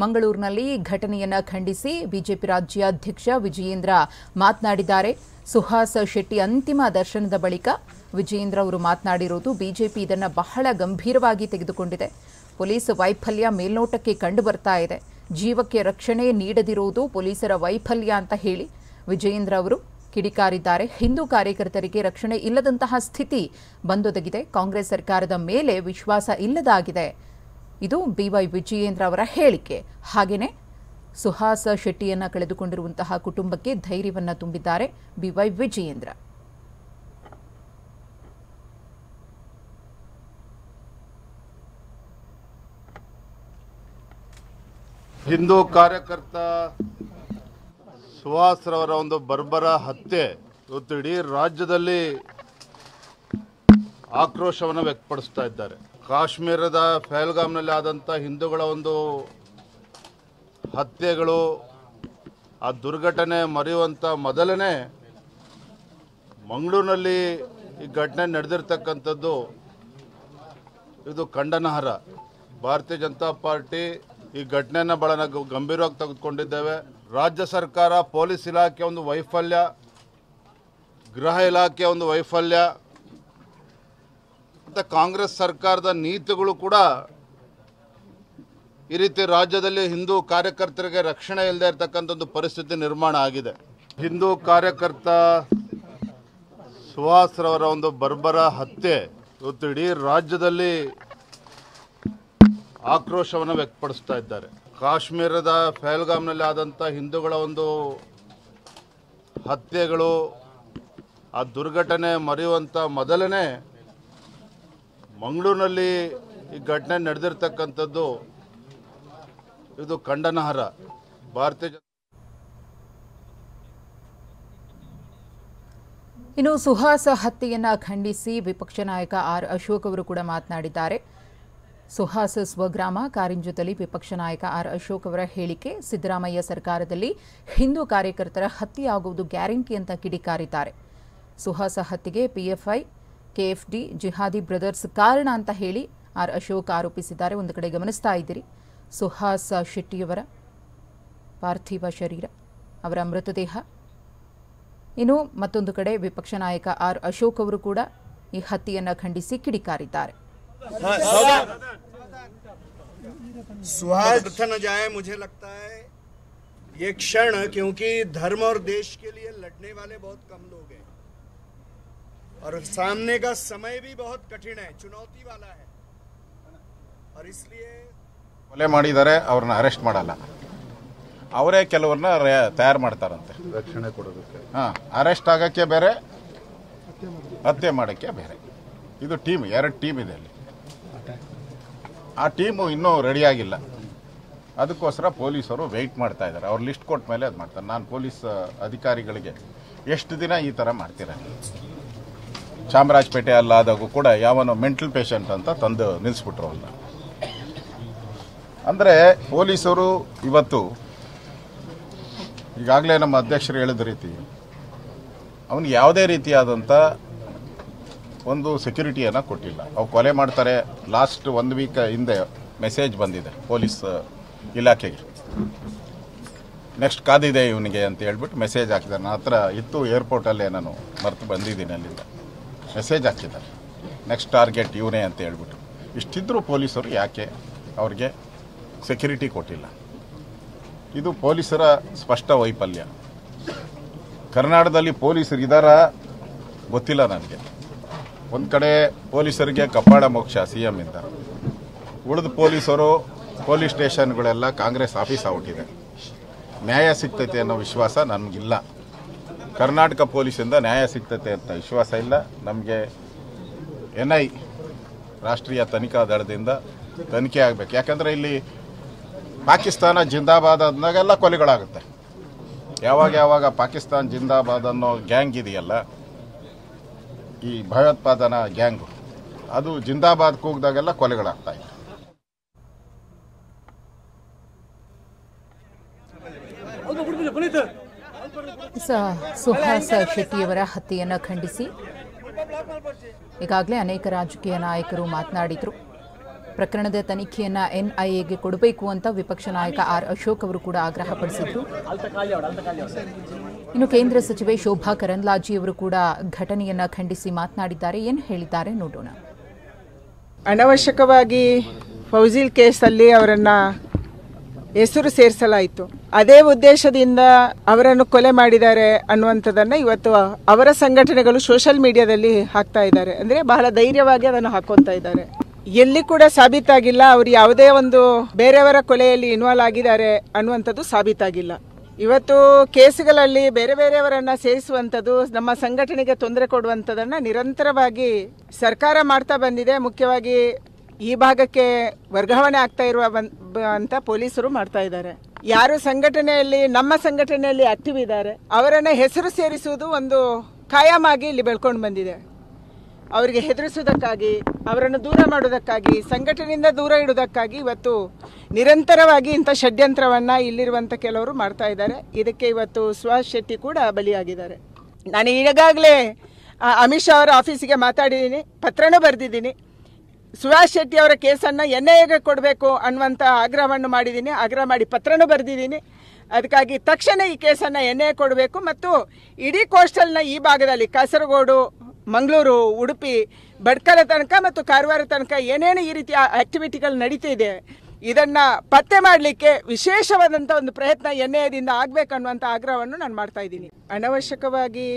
ಮಂಗಳೂರಿನಲ್ಲಿ ಘಟನೆಯನ್ನ ಖಂಡಿಸಿ ಬಿಜೆಪಿ ರಾಜ್ಯಾಧ್ಯಕ್ಷ ವಿಜಯೇಂದ್ರ ಮಾತನಾಡಿದ್ದಾರೆ. ಸುಹಾಸ್ ಶೆಟ್ಟಿ ಅಂತಿಮ ದರ್ಶನದ ಬಳಿಕ ವಿಜಯೇಂದ್ರ ಅವರು ಮಾತನಾಡಿರುವುದು ಬಿಜೆಪಿ ಇದನ್ನ ಬಹಳ ಗಂಭೀರವಾಗಿ ತೆಗೆದುಕೊಂಡಿದೆ. ಪೊಲೀಸ್ ವೈಫಲ್ಯ ಮೇಲ್ನೋಟಕ್ಕೆ ಕಂಡು ಬರ್ತಾ ಇದೆ. ಜೀವಕ್ಕೆ ರಕ್ಷಣೆ ನೀಡದಿರುವುದು ಪೊಲೀಸರ ವೈಫಲ್ಯ ಅಂತ ಹೇಳಿ ವಿಜಯೇಂದ್ರ ಅವರು ಕಿಡಿಕಾರಿದ್ದಾರೆ. ಹಿಂದೂ ಕಾರ್ಯಕರ್ತರಿಗೆ ರಕ್ಷಣೆ ಇಲ್ಲದಂತಹ ಸ್ಥಿತಿ ಬಂದೊದಗಿದೆ. ಕಾಂಗ್ರೆಸ್ ಸರ್ಕಾರದ ಮೇಲೆ ವಿಶ್ವಾಸ ಇಲ್ಲದಾಗಿದೆ. ಇದು ಬಿವೈ ವಿಜಯೇಂದ್ರ ಅವರ ಹೇಳಿಕೆ. ಹಾಗೆಯೇ ಸುಹಾಸ್ ಶೆಟ್ಟಿಯನ್ನ ಕಳೆದುಕೊಂಡಿರುವಂತಹ ಕುಟುಂಬಕ್ಕೆ ಧೈರ್ಯವನ್ನ ತುಂಬಿದ್ದಾರೆ ಬಿವೈ ವಿಜಯೇಂದ್ರ. ಹಿಂದೂ ಕಾರ್ಯಕರ್ತ ಸುಹಾಸ್ ರವರ ಒಂದು ಬರ್ಬರ ಹತ್ಯೆ ಇವತ್ತು ಇಡೀ ರಾಜ್ಯದಲ್ಲಿ ಆಕ್ರೋಶವನ್ನು ವ್ಯಕ್ತಪಡಿಸ್ತಾ ಇದ್ದಾರೆ. ಕಾಶ್ಮೀರದ ಪಹಲ್ಗಾಮ್ನಲ್ಲಿ ಆದಂಥ ಹಿಂದೂಗಳ ಒಂದು ಹತ್ಯೆಗಳು, ಆ ದುರ್ಘಟನೆ ಮರೆಯುವಂಥ ಮೊದಲನೇ ಮಂಗಳೂರಿನಲ್ಲಿ ಈ ಘಟನೆ ನಡೆದಿರ್ತಕ್ಕಂಥದ್ದು ಇದು ಖಂಡನಾರ್ಹ. ಭಾರತೀಯ ಜನತಾ ಪಾರ್ಟಿ ಈ ಘಟನೆಯನ್ನು ಬಹಳ ಗಂಭೀರವಾಗಿ ತೆಗೆದುಕೊಂಡಿದ್ದೇವೆ. ರಾಜ್ಯ ಸರ್ಕಾರ, ಪೊಲೀಸ್ ಇಲಾಖೆ ಒಂದು ವೈಫಲ್ಯ, ಗೃಹ ಇಲಾಖೆ ಒಂದು ವೈಫಲ್ಯ ಮತ್ತು ಕಾಂಗ್ರೆಸ್ ಸರ್ಕಾರದ ನೀತಿಗಳು ಕೂಡ ಈ ರೀತಿ ರಾಜ್ಯದಲ್ಲಿ ಹಿಂದೂ ಕಾರ್ಯಕರ್ತರಿಗೆ ರಕ್ಷಣೆ ಇಲ್ಲದೆ ಇರತಕ್ಕಂಥ ಒಂದು ಪರಿಸ್ಥಿತಿ ನಿರ್ಮಾಣ ಆಗಿದೆ. ಹಿಂದೂ ಕಾರ್ಯಕರ್ತ ಸುಹಾಸ್ ರವರ ಒಂದು ಬರ್ಬರ ಹತ್ಯೆ ಇವತ್ತು ಇಡೀ ರಾಜ್ಯದಲ್ಲಿ ಆಕ್ರೋಶವನ್ನು ವ್ಯಕ್ತಪಡಿಸ್ತಾ ಇದ್ದಾರೆ. ಕಾಶ್ಮೀರದ ಪಹಲ್ಗಾಮ್ನಲ್ಲಿ ಆದಂಥ ಹಿಂದೂಗಳ ಒಂದು ಹತ್ಯೆಗಳು, ಆ ದುರ್ಘಟನೆ ಮರೆಯುವಂಥ ಮೊದಲನೇ ಮಂಗಳೂರಿನಲ್ಲಿ ಈ ಘಟನೆ ನಡೆದಿರ್ತಕ್ಕಂಥದ್ದು ಇದು ಖಂಡನಾರ್ಹ. ಭಾರತೀಯ ಇನ್ನು ಸುಹಾಸ್ ಹತ್ಯೆಯನ್ನ ಖಂಡಿಸಿ ವಿಪಕ್ಷ ನಾಯಕ ಆರ್ ಅಶೋಕ್ ಅವರು ಕೂಡ ಮಾತನಾಡಿದ್ದಾರೆ. ಸುಹಾಸ್ ಸ್ವಗ್ರಾಮ ಕಾರಿಂಜದಲ್ಲಿ ವಿಪಕ್ಷ ನಾಯಕ ಆರ್ ಅಶೋಕ್ ಅವರ ಹೇಳಿಕೆ, ಸಿದ್ದರಾಮಯ್ಯ ಸರ್ಕಾರದಲ್ಲಿ ಹಿಂದೂ ಕಾರ್ಯಕರ್ತರ ಹತ್ಯೆಯಾಗುವುದು ಗ್ಯಾರಂಟಿ ಅಂತ ಕಿಡಿಕಾರಿದ್ದಾರೆ. ಸುಹಾಸ್ ಹತ್ಯೆಗೆ ಪಿಎಫ್ಐ, ಕೆಎಫ್ಡಿ, ಜಿಹಾದಿ ಬ್ರದರ್ಸ್ ಕಾರಣ ಅಂತ ಹೇಳಿ ಆರ್ ಅಶೋಕ್ ಆರೋಪಿಸಿದ್ದಾರೆ. ಒಂದು ಕಡೆ ಗಮನಿಸ್ತಾ ಇದ್ದೀರಿ, ಸುಹಾಸ್ ಶೆಟ್ಟಿಯವರ ಪಾರ್ಥಿವ ಶರೀರ, ಅವರ ಮೃತದೇಹ. ಇನ್ನು ಮತ್ತೊಂದು ಕಡೆ ವಿಪಕ್ಷ ನಾಯಕ ಆರ್ ಅಶೋಕ್ ಅವರು ಕೂಡ ಈ ಹತ್ಯೆಯನ್ನ ಖಂಡಿಸಿ ಕಿಡಿಕಾರಿದ್ದಾರೆ. सुहास न जाए, मुझे लगता है ये क्षण, क्योंकि धर्म और देश के लिए लड़ने वाले बहुत कम लोग हैं और सामने का समय भी बहुत कठिन है, चुनौती वाला है और इसलिए ಕೊಲೆ ಮಾಡಿದ್ದಾರೆ. ಅವ್ರನ್ನ ಅರೆಸ್ಟ್ ಮಾಡಲ್ಲ, ಅವರೇ ಕೆಲವ್ರನ್ನ ತಯಾರು ಮಾಡ್ತಾರಂತೆ ರಕ್ಷಣೆ ಕೊಡೋದಕ್ಕೆ. ಅರೆಸ್ಟ್ ಆಗಕ್ಕೆ ಬೇರೆ, ಹತ್ಯೆ ಮಾಡೋಕ್ಕೆ ಬೇರೆ. ಇದು ಟೀಮ್, 2 ಟೀಮ್ ಇದೆ ಅಲ್ಲಿ. ಆ ಟೀಮು ಇನ್ನೂ ರೆಡಿಯಾಗಿಲ್ಲ. ಅದಕ್ಕೋಸ್ಕರ ಪೊಲೀಸರು ವೆಯ್ಟ್ ಮಾಡ್ತಾ ಇದ್ದಾರೆ. ಅವ್ರು ಲಿಸ್ಟ್ ಕೊಟ್ಟ ಮೇಲೆ ಅದು ಮಾಡ್ತಾರೆ. ನಾನು ಪೊಲೀಸ್ ಅಧಿಕಾರಿಗಳಿಗೆ ಎಷ್ಟು ದಿನ ಈ ಥರ ಮಾಡ್ತೀರ? ಚಾಮರಾಜಪೇಟೆ ಅಲ್ಲಾದಾಗೂ ಕೂಡ ಯಾವನೋ ಮೆಂಟಲ್ ಪೇಷಂಟ್ ಅಂತ ತಂದು ನಿಲ್ಲಿಸ್ಬಿಟ್ರು ಅವನ್ನ. ಅಂದರೆ ಪೊಲೀಸರು ಇವತ್ತು ಈಗಾಗಲೇ ನಮ್ಮ ಅಧ್ಯಕ್ಷರು ಹೇಳಿದ ರೀತಿ ಅವನಿಗೆ ಯಾವುದೇ ರೀತಿಯಾದಂಥ ಒಂದು ಸೆಕ್ಯೂರಿಟಿಯನ್ನು ಕೊಟ್ಟಿಲ್ಲ. ಅವು ಕೊಲೆ ಮಾಡ್ತಾರೆ. ಲಾಸ್ಟ್ 1 ವೀಕ್ ಹಿಂದೆ ಮೆಸೇಜ್ ಬಂದಿದೆ ಪೊಲೀಸ್ ಇಲಾಖೆಗೆ, ನೆಕ್ಸ್ಟ್ ಕಾದಿದೆ ಇವನಿಗೆ ಅಂತ ಹೇಳ್ಬಿಟ್ಟು ಮೆಸೇಜ್ ಹಾಕಿದ್ದಾರೆ. ನನ್ನ ಹತ್ರ ಇತ್ತು, ಏರ್ಪೋರ್ಟಲ್ಲೇ ನಾನು ಮರೆತು ಬಂದಿದ್ದೀನಿ, ಅಲ್ಲಿಂದ ಮೆಸೇಜ್ ಹಾಕಿದ್ದಾರೆ, ನೆಕ್ಸ್ಟ್ ಟಾರ್ಗೆಟ್ ಇವನೇ ಅಂತ ಹೇಳ್ಬಿಟ್ಟು. ಇಷ್ಟಿದ್ರೂ ಪೊಲೀಸರು ಯಾಕೆ ಅವ್ರಿಗೆ ಸೆಕ್ಯೂರಿಟಿ ಕೊಟ್ಟಿಲ್ಲ? ಇದು ಪೊಲೀಸರ ಸ್ಪಷ್ಟ ವೈಫಲ್ಯ. ಕರ್ನಾಟಕದಲ್ಲಿ ಪೊಲೀಸರು ಇದ್ದಾರಾ ಗೊತ್ತಿಲ್ಲ ನನಗೆ. ಒಂದು ಕಡೆ ಪೊಲೀಸರಿಗೆ ಕಪಾಳ ಮೋಕ್ಷ CM ಇಂದ, ಉಳಿದ ಪೊಲೀಸರು ಪೊಲೀಸ್ ಸ್ಟೇಷನ್ಗಳೆಲ್ಲ ಕಾಂಗ್ರೆಸ್ ಆಫೀಸ್ ಔಟಿದೆ. ನ್ಯಾಯ ಸಿಗ್ತೈತೆ ಅನ್ನೋ ವಿಶ್ವಾಸ ನಮಗಿಲ್ಲ. ಕರ್ನಾಟಕ ಪೊಲೀಸಿಂದ ನ್ಯಾಯ ಸಿಗ್ತೈತೆ ಅಂತ ವಿಶ್ವಾಸ ಇಲ್ಲ ನಮಗೆ. NI ರಾಷ್ಟ್ರೀಯ ತನಿಖಾ ದಳದಿಂದ ತನಿಖೆ ಆಗಬೇಕು. ಯಾಕಂದರೆ ಇಲ್ಲಿ ಪಾಕಿಸ್ತಾನ ಜಿಂದಾಬಾದ್ ಅಂದಾಗೆಲ್ಲ ಕೊಲೆಗಳಾಗುತ್ತೆ. ಯಾವಾಗ ಪಾಕಿಸ್ತಾನ್ ಜಿಂದಾಬಾದ್ ಅನ್ನೋ ಗ್ಯಾಂಗ್ ಇದೆಯಲ್ಲ, ಈ ಭಯೋತ್ಪಾದನಾ ಗ್ಯಾಂಗು, ಅದು ಜಿಂದಾಬಾದ್ ಕೂಗಿದಾಗೆಲ್ಲ ಕೊಲೆಗಳಾಗ್ತಾ ಇದೆ. ಸುಹಾಸ್ ಶೆಟ್ಟಿಯವರ ಹತ್ಯೆಯನ್ನು ಖಂಡಿಸಿ ಈಗಾಗಲೇ ಅನೇಕ ರಾಜಕೀಯ ನಾಯಕರು ಮಾತನಾಡಿದರು. ಪ್ರಕರಣದ ತನಿಖೆಯನ್ನ ಎನ್ಐಎಗೆ ಕೊಡಬೇಕು ಅಂತ ವಿಪಕ್ಷ ನಾಯಕ ಆರ್ ಅಶೋಕ್ ಅವರು ಕೂಡ ಆಗ್ರಹಪಡಿಸಿದ್ರು. ಇನ್ನು ಕೇಂದ್ರ ಸಚಿವೆ ಶೋಭಾ ಕರಂದ್ಲಾಜೆ ಅವರು ಕೂಡ ಘಟನೆಯನ್ನ ಖಂಡಿಸಿ ಮಾತನಾಡಿದ್ದಾರೆ. ಏನು ಹೇಳಿದ್ದಾರೆ ನೋಡೋಣ. ಅನವಶ್ಯಕವಾಗಿ ಫೌಜಿಲ್ ಕೇಸಲ್ಲಿ ಅವರನ್ನ ಹೆಸರು ಸೇರಿಸಲಾಯಿತು. ಅದೇ ಉದ್ದೇಶದಿಂದ ಅವರನ್ನು ಕೊಲೆ ಮಾಡಿದ್ದಾರೆ ಅನ್ನುವಂಥದ್ದನ್ನ ಇವತ್ತು ಅವರ ಸಂಘಟನೆಗಳು ಸೋಷಿಯಲ್ ಮೀಡಿಯಾದಲ್ಲಿ ಹಾಕ್ತಾ ಇದ್ದಾರೆ. ಅಂದ್ರೆ ಬಹಳ ಧೈರ್ಯವಾಗಿ ಅದನ್ನು ಹಾಕೊಂತ ಇದ್ದಾರೆ. ಎಲ್ಲಿ ಕೂಡ ಸಾಬೀತಾಗಿಲ್ಲ ಅವರು ಯಾವುದೇ ಒಂದು ಬೇರೆಯವರ ಕೊಲೆಯಲ್ಲಿ ಇನ್ವಾಲ್ವ್ ಆಗಿದ್ದಾರೆ ಅನ್ನುವಂಥದ್ದು ಸಾಬೀತಾಗಿಲ್ಲ. ಇವತ್ತು ಕೇಸುಗಳಲ್ಲಿ ಬೇರೆ ಬೇರೆಯವರನ್ನ ಸೇರಿಸುವಂಥದ್ದು ನಮ್ಮ ಸಂಘಟನೆಗೆ ತೊಂದರೆ ಕೊಡುವಂಥದ್ದನ್ನ ನಿರಂತರವಾಗಿ ಸರ್ಕಾರ ಮಾಡ್ತಾ ಬಂದಿದೆ. ಮುಖ್ಯವಾಗಿ ಈ ಭಾಗಕ್ಕೆ ವರ್ಗಾವಣೆ ಆಗ್ತಾ ಇರುವ ಅಂತ ಪೊಲೀಸರು ಮಾಡ್ತಾ ಇದ್ದಾರೆ. ಯಾರು ಸಂಘಟನೆಯಲ್ಲಿ ನಮ್ಮ ಸಂಘಟನೆಯಲ್ಲಿ ಆಕ್ಟಿವ್ ಇದ್ದಾರೆ ಅವರನ್ನ ಹೆಸರು ಸೇರಿಸುವುದು ಒಂದು ಕಾಯಮಾಗಿ ಇಲ್ಲಿ ಬೆಳ್ಕೊಂಡು ಬಂದಿದೆ. ಅವರಿಗೆ ಹೆದರಿಸುವುದಕ್ಕಾಗಿ, ಅವರನ್ನು ದೂರ ಮಾಡುವುದಕ್ಕಾಗಿ, ಸಂಘಟನೆಯಿಂದ ದೂರ ಇಡುವುದಕ್ಕಾಗಿ ಇವತ್ತು ನಿರಂತರವಾಗಿ ಇಂಥ ಷಡ್ಯಂತ್ರವನ್ನ ಇಲ್ಲಿರುವಂಥ ಕೆಲವರು ಮಾಡ್ತಾ ಇದ್ದಾರೆ. ಇದಕ್ಕೆ ಇವತ್ತು ಸುಹಾಸ್ ಶೆಟ್ಟಿ ಕೂಡ ಬಲಿಯಾಗಿದ್ದಾರೆ. ನಾನು ಈಗಾಗಲೇ ಅಮಿತ್ ಶಾ ಅವರ ಆಫೀಸಿಗೆ ಮಾತಾಡಿದ್ದೀನಿ, ಪತ್ರನೂ ಬರೆದಿದ್ದೀನಿ. ಸುಹಾಸ್ ಶೆಟ್ಟಿ ಅವರ ಕೇಸನ್ನು ಎನ್ಐಎಗೆ ಕೊಡಬೇಕು ಅನ್ನುವಂಥ ಆಗ್ರಹವನ್ನು ಮಾಡಿದ್ದೀನಿ, ಆಗ್ರಹ ಮಾಡಿ ಪತ್ರನೂ ಬರೆದಿದ್ದೀನಿ. ಅದಕ್ಕಾಗಿ ತಕ್ಷಣ ಈ ಕೇಸನ್ನು ಎನ್ಐಎ ಕೊಡಬೇಕು ಮತ್ತು ಇಡೀ ಕೋಸ್ಟಲ್ನ ಈ ಭಾಗದಲ್ಲಿ ಕಾಸರಗೋಡು, ಮಂಗಳೂರು, ಉಡುಪಿ, ಭಟ್ಕಳ ತನಕ ಮತ್ತು ಕಾರವಾರ ತನಕ ಏನೇನು ಈ ರೀತಿಯ ಆಕ್ಟಿವಿಟಿಗಳು ನಡೀತಿದೆ ಇದನ್ನು ಪತ್ತೆ ಮಾಡಲಿಕ್ಕೆ ವಿಶೇಷವಾದಂಥ ಒಂದು ಪ್ರಯತ್ನ ಎನ್ಐಎದಿಂದ ಆಗಬೇಕನ್ನುವಂಥ ಆಗ್ರಹವನ್ನು ನಾನು ಮಾಡ್ತಾ ಇದ್ದೀನಿ. ಅನವಶ್ಯಕವಾಗಿ